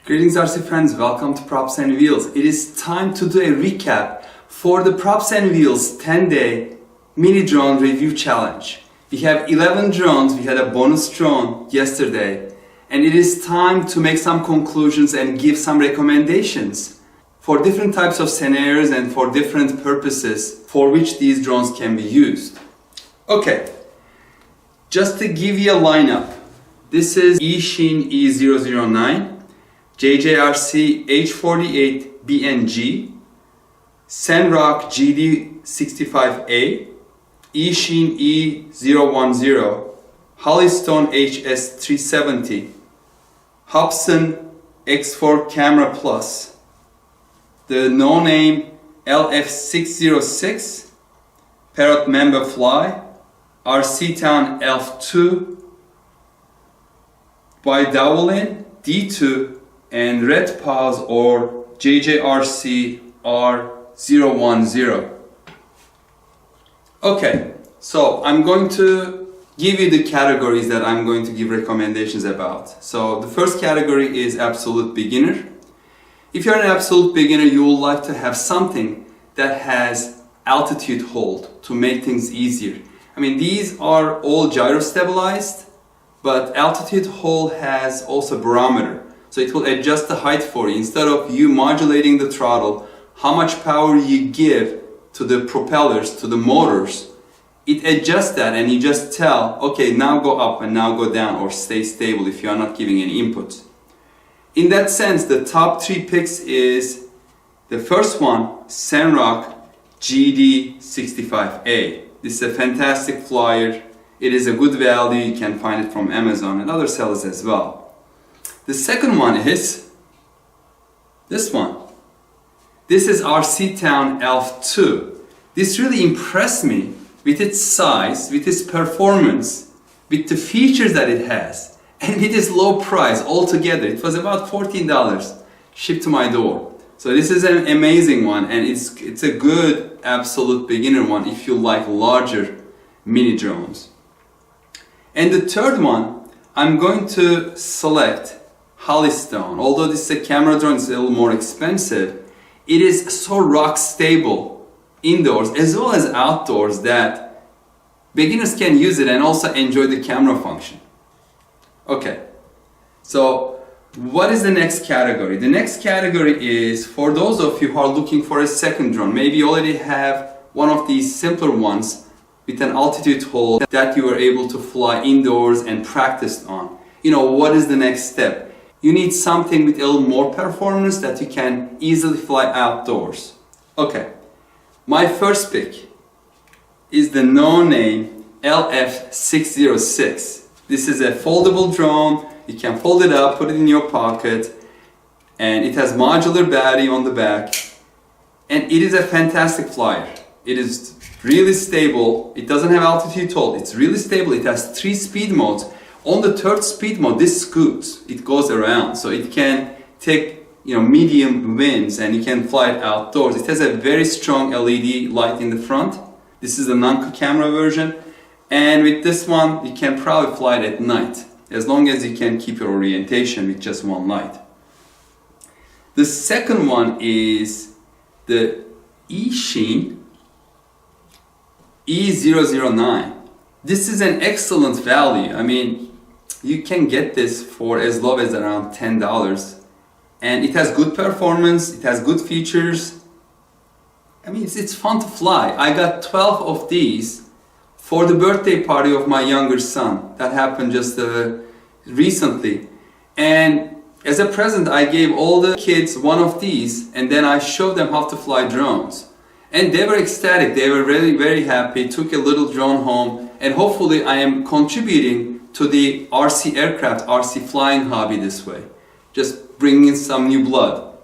Greetings RC friends, welcome to Props and Wheels. It is time to do a recap for the Props and Wheels 10-day mini drone review challenge. We have 11 drones, we had a bonus drone yesterday, and it is time to make some conclusions and give some recommendations for different types of scenarios and for different purposes for which these drones can be used. Okay, just to give you a lineup, this is Eachine E009, JJRC H48BNG, SANROCK GD65A, Eachine E010, Hubsan HS370, Hubsan X4 Camera Plus, the no-name LF606, Parrot Mambo Fly, RCtown ELF II, Dwi Dowellin D2, and Redpawz or JJRC R010. Okay, so I'm going to give you the categories that I'm going to give recommendations about. So the first category is absolute beginner. If you're an absolute beginner, you would like to have something that has altitude hold to make things easier. I mean, these are all gyro stabilized, but altitude hold has also barometer. So it will adjust the height for you. Instead of you modulating the throttle, how much power you give to the propellers, to the motors, it adjusts that and you just tell, okay, now go up and now go down or stay stable if you are not giving any input. In that sense, the top three picks is the first one, SANROCK GD65A. This is a fantastic flyer. It is a good value. You can find it from Amazon and other sellers as well. The second one is this one. This is RCtown ELF II. This really impressed me with its size, with its performance, with the features that it has, and with its low price altogether. It was about $14 shipped to my door. So this is an amazing one, and it's a good absolute beginner one if you like larger mini drones. And the third one, I'm going to select Hubsan. Although this is a camera drone, it's a little more expensive. It is so rock stable indoors as well as outdoors that beginners can use it and also enjoy the camera function. Okay, so what is the next category? The next category is for those of you who are looking for a second drone. Maybe you already have one of these simpler ones with an altitude hold that you were able to fly indoors and practiced on. You know, what is the next step? You need something with a little more performance that you can easily fly outdoors. Okay, my first pick is the no-name LF606. This is a foldable drone. You can fold it up, put it in your pocket, and it has modular battery on the back. And it is a fantastic flyer. It is really stable. It doesn't have altitude hold. It's really stable. It has 3 speed modes. On the third speed mode, this scoots. It goes around, so it can take medium winds and you can fly it outdoors. It has a very strong LED light in the front. This is the non-camera version, and with this one, you can probably fly it at night as long as you can keep your orientation with just one light. The second one is the Eachine E009. This is an excellent value. I mean, you can get this for as low as around $10, and it has good performance, it has good features. I mean, it's fun to fly. I got 12 of these for the birthday party of my younger son. That happened just recently, and as a present I gave all the kids one of these, and then I showed them how to fly drones. And they were ecstatic, they were really very happy, took a little drone home, and hopefully I am contributing to the RC aircraft, RC flying hobby this way. Just bringing in some new blood.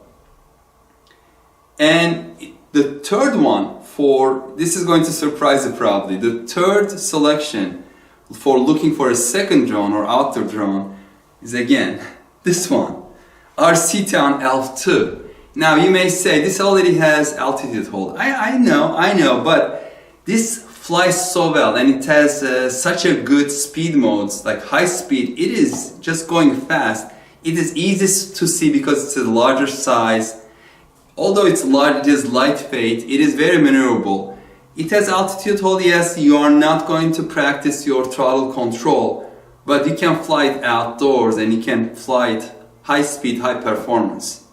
And the third one this is going to surprise you probably, the third selection for looking for a second drone or outdoor drone is again this one, RCtown ELF II. Now you may say this already has altitude hold. I know, but this flies so well and it has such a good speed modes, like high speed. It is just going fast. It is easy to see because it's a larger size. Although it's large, it is lightweight, it is very maneuverable. It has altitude hold, yes, you are not going to practice your throttle control, but you can fly it outdoors and you can fly it high speed, high performance.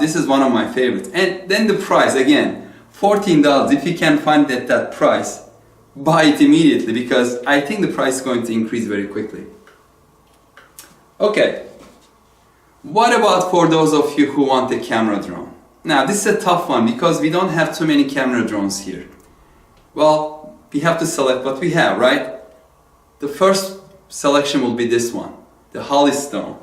This is one of my favorites. And then the price, again, $14. If you can find it at that price, buy it immediately because I think the price is going to increase very quickly. Okay, what about for those of you who want a camera drone? Now this is a tough one because we don't have too many camera drones here. Well, we have to select what we have, right? The first selection will be this one, the Holystone.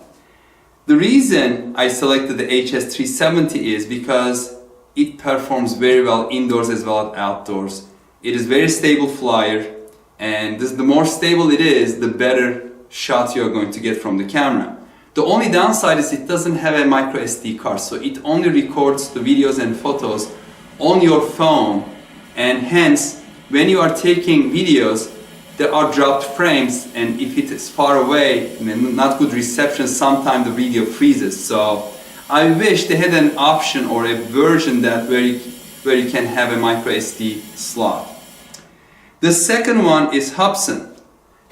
The reason I selected the HS370 is because it performs very well indoors as well as outdoors. It is very stable flyer, and the more stable it is, the better shot you are going to get from the camera. The only downside is it doesn't have a micro SD card, so it only records the videos and photos on your phone, and hence when you are taking videos there are dropped frames, and if it is far away and not good reception, sometimes the video freezes. So I wish they had an option or a version that where you can have a micro SD slot. The second one is Hubsan.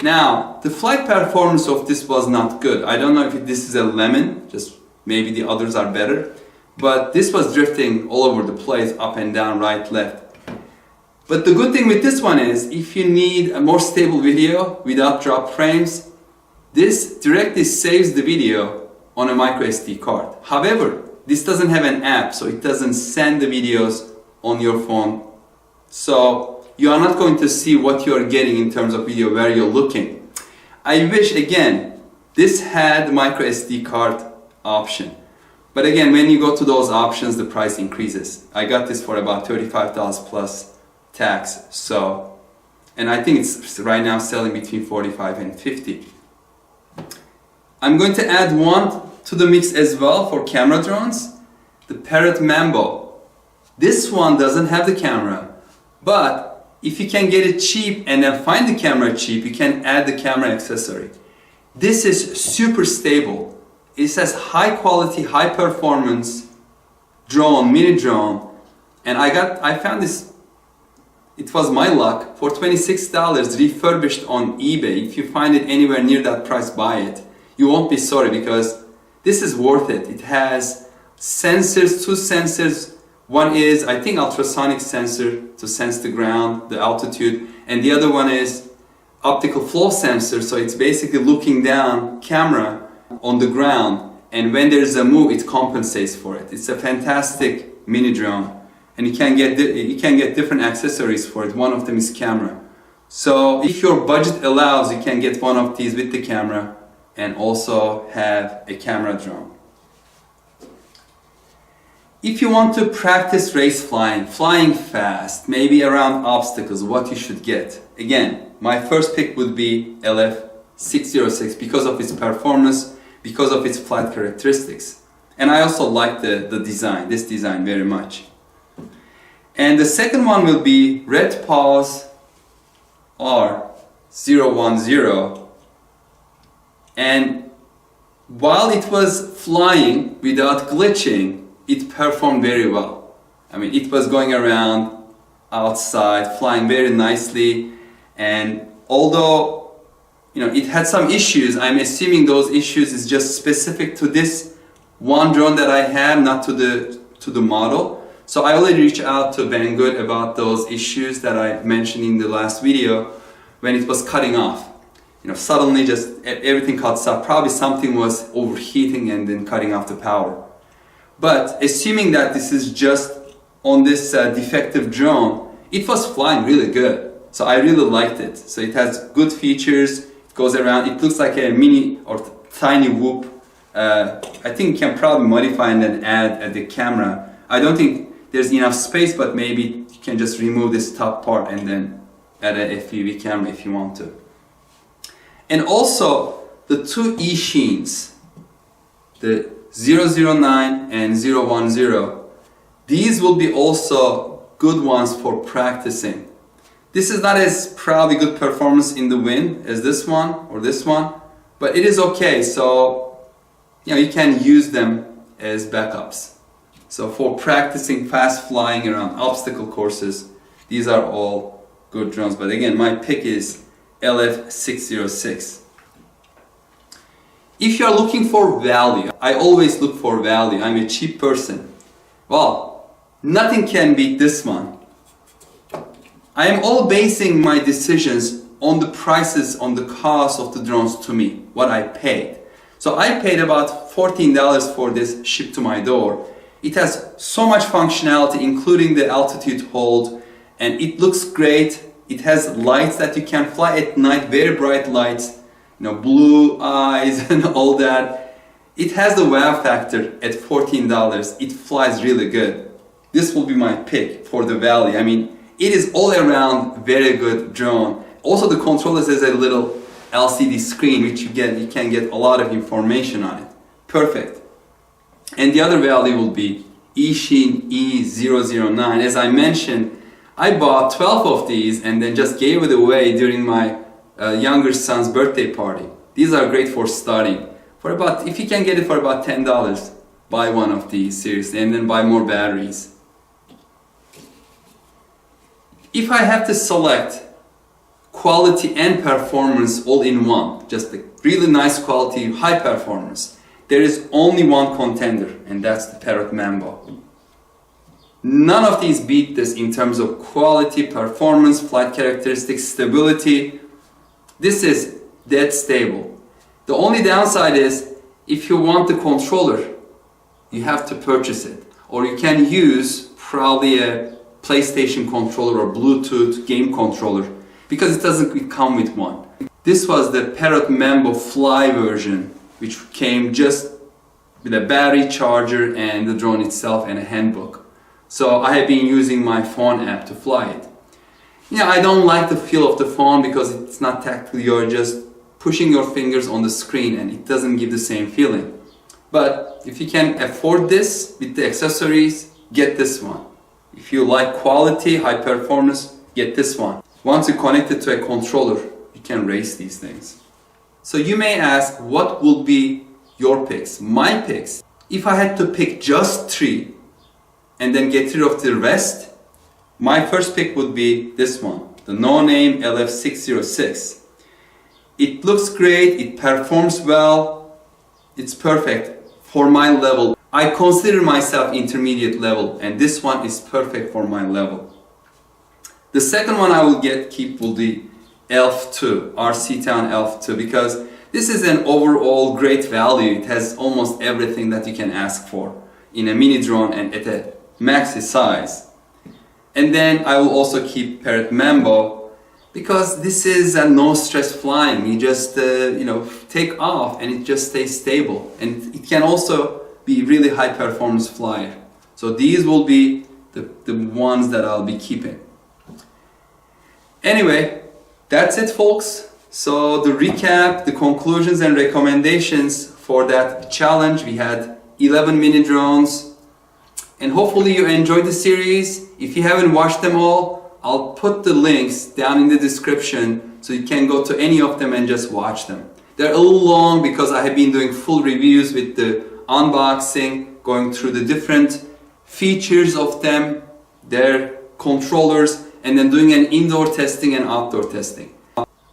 Now, the flight performance of this was not good. I don't know if this is a lemon, just maybe the others are better, but this was drifting all over the place, up and down, right, left. But the good thing with this one is, if you need a more stable video without drop frames, this directly saves the video on a micro SD card. However, this doesn't have an app, so it doesn't send the videos on your phone. So you are not going to see what you are getting in terms of video where you're looking. I wish, again, this had micro SD card option. But again, when you go to those options, the price increases. I got this for about $35 plus tax, so, and I think it's right now selling between $45 and $50. I'm going to add one to the mix as well for camera drones, the Parrot Mambo. This one doesn't have the camera, but if you can get it cheap and then find the camera cheap, you can add the camera accessory. This is super stable. It says high quality, high performance drone, mini drone, and I found this, it was my luck, for $26 refurbished on eBay. If you find it anywhere near that price, buy it. You won't be sorry because this is worth it. It has sensors, two sensors. One is, I think, ultrasonic sensor to sense the ground, the altitude, and the other one is optical flow sensor, so it's basically looking down camera on the ground, and when there's a move, it compensates for it. It's a fantastic mini drone. And you can get different accessories for it. One of them is camera. So if your budget allows, you can get one of these with the camera and also have a camera drone. If you want to practice race flying, flying fast, maybe around obstacles, what you should get. Again, my first pick would be LF606 because of its performance, because of its flight characteristics. And I also like the design, this design very much. And the second one will be Redpawz R010. And while it was flying without glitching, it performed very well. I mean, it was going around outside, flying very nicely, and although it had some issues, I'm assuming those issues is just specific to this one drone that I have, not to the model. So I already reached out to Banggood about those issues that I mentioned in the last video when it was cutting off. Suddenly just everything cuts off. Probably something was overheating and then cutting off the power. But assuming that this is just on this defective drone, it was flying really good. So I really liked it. So it has good features. It goes around. It looks like a mini or tiny whoop. I think you can probably modify and then add at the camera. I don't think there's enough space, but maybe you can just remove this top part and then add a FPV camera if you want to. And also the two Eachines, the 009 and 010, these will be also good ones for practicing. This is not as probably good performance in the wind as this one or this one, but it is okay. So you can use them as backups. So for practicing fast flying around obstacle courses, these are all good drones. But again, my pick is LF606. If you are looking for value, I always look for value. I'm a cheap person. Well, nothing can beat this one. I am all basing my decisions on the prices, on the cost of the drones to me, what I paid. So I paid about $14 for this shipped to my door. It has so much functionality, including the altitude hold, and it looks great. It has lights that you can fly at night, very bright lights, blue eyes and all that. It has the wow factor at $14. It flies really good. This will be my pick for the value. I mean, it is all around very good drone. Also, the controller has a little LCD screen which you can get a lot of information on it. Perfect. And the other value will be Eachine E009. As I mentioned, I bought 12 of these and then just gave it away during my younger son's birthday party. These are great for starting. If you can get it for about $10, buy one of these seriously, and then buy more batteries. If I have to select quality and performance all in one, just a really nice quality, high performance, there is only one contender, and that's the Parrot Mambo. None of these beat this in terms of quality, performance, flight characteristics, stability. This is dead stable. The only downside is if you want the controller, you have to purchase it. Or you can use probably a PlayStation controller or Bluetooth game controller, because it doesn't come with one. This was the Parrot Mambo Fly version, which came just with a battery charger and the drone itself and a handbook. So I have been using my phone app to fly it. I don't like the feel of the phone because it's not tactile. You're just pushing your fingers on the screen and it doesn't give the same feeling. But if you can afford this with the accessories, get this one. If you like quality, high performance, get this one. Once you connect it to a controller, you can race these things. So you may ask, what will be your picks? My picks, if I had to pick just 3 and then get rid of the rest, my first pick would be this one, the no-name LF606. It looks great, it performs well, it's perfect for my level. I consider myself intermediate level, and this one is perfect for my level. The second one I will keep will be ELF II, RCtown ELF II, because this is an overall great value. It has almost everything that you can ask for in a mini drone and at a maxi size. And then I will also keep Parrot Mambo, because this is a no stress flying. You just take off and it just stays stable, and it can also be really high performance flyer. So these will be the ones that I'll be keeping. Anyway, that's it, folks. So the recap, the conclusions and recommendations for that challenge, we had 11 mini drones, and hopefully you enjoyed the series. If you haven't watched them all, I'll put the links down in the description so you can go to any of them and just watch them. They're a little long because I have been doing full reviews with the unboxing, going through the different features of them, their controllers, and then doing an indoor testing and outdoor testing.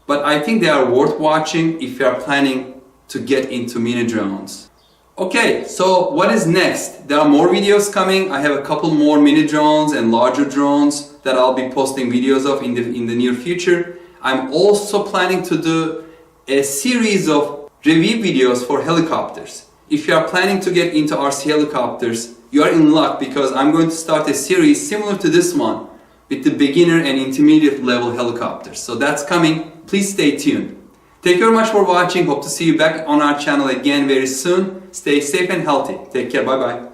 But I think they are worth watching if you are planning to get into mini drones. Okay, so what is next? There are more videos coming. I have a couple more mini drones and larger drones that I'll be posting videos of in the near future. I'm also planning to do a series of review videos for helicopters. If you are planning to get into RC helicopters, you are in luck, because I'm going to start a series similar to this one with the beginner and intermediate level helicopters. So that's coming. Please stay tuned. Thank you very much for watching. Hope to see you back on our channel again very soon. Stay safe and healthy. Take care. Bye bye.